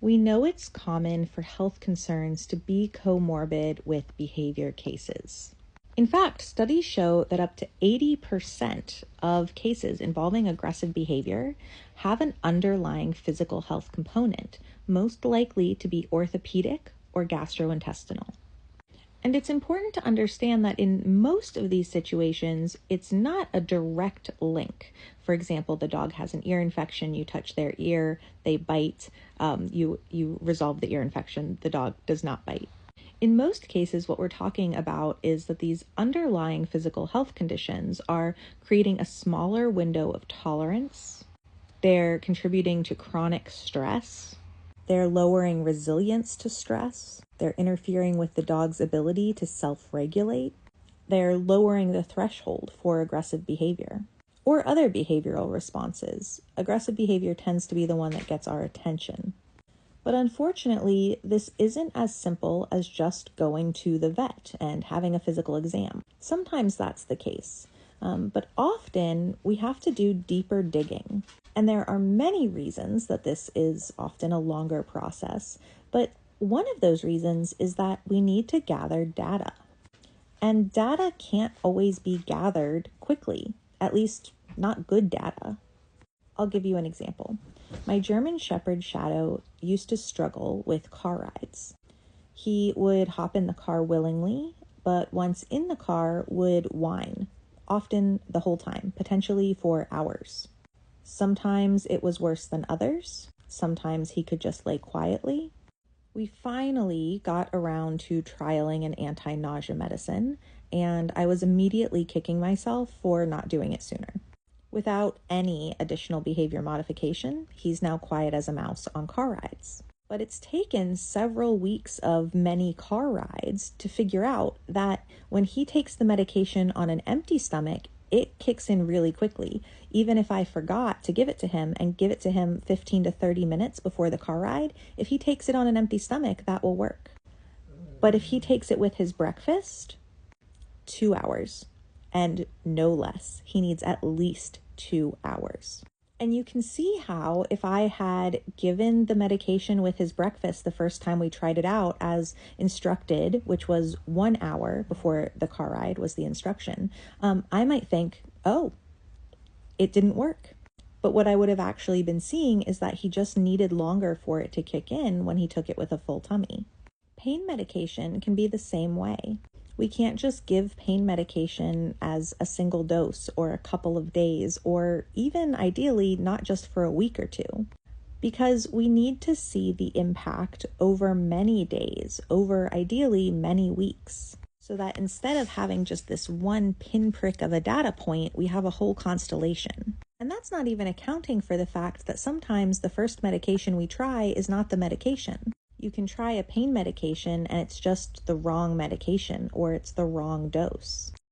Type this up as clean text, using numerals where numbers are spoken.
We know it's common for health concerns to be comorbid with behavior cases. In fact, studies show that up to 80% of cases involving aggressive behavior have an underlying physical health component, most likely to be orthopedic or gastrointestinal. And it's important to understand that in most of these situations, it's not a direct link. For example, the dog has an ear infection, you touch their ear, they bite, you resolve the ear infection, the dog does not bite. In most cases, what we're talking about is that these underlying physical health conditions are creating a smaller window of tolerance, they're contributing to chronic stress, they're lowering resilience to stress, they're interfering with the dog's ability to self-regulate, they're lowering the threshold for aggressive behavior or other behavioral responses. Aggressive behavior tends to be the one that gets our attention. But unfortunately, this isn't as simple as just going to the vet and having a physical exam. Sometimes that's the case, but often we have to do deeper digging. And there are many reasons that this is often a longer process, but one of those reasons is that we need to gather data. And data can't always be gathered quickly, at least not good data. I'll give you an example. My German Shepherd Shadow used to struggle with car rides. He would hop in the car willingly, but once in the car would whine, often the whole time, potentially for hours. Sometimes it was worse than others. Sometimes he could just lay quietly. We finally got around to trialing an anti-nausea medicine, and I was immediately kicking myself for not doing it sooner. Without any additional behavior modification, he's now quiet as a mouse on car rides. But it's taken several weeks of many car rides to figure out that when he takes the medication on an empty stomach, it kicks in really quickly. Even if I forgot to give it to him and give it to him 15 to 30 minutes before the car ride, if he takes it on an empty stomach, that will work. But if he takes it with his breakfast, 2 hours. And no less. He needs at least 2 hours. And you can see how if I had given the medication with his breakfast the first time we tried it out as instructed, which was 1 hour before the car ride was the instruction, I might think, oh, it didn't work. But what I would have actually been seeing is that he just needed longer for it to kick in when he took it with a full tummy. Pain medication can be the same way. We can't just give pain medication as a single dose or a couple of days, or even ideally not just for a week or two, because we need to see the impact over many days, over ideally many weeks, so that instead of having just this one pinprick of a data point, we have a whole constellation. And that's not even accounting for the fact that sometimes the first medication we try is not the medication. You can try a pain medication and it's just the wrong medication or it's the wrong dose.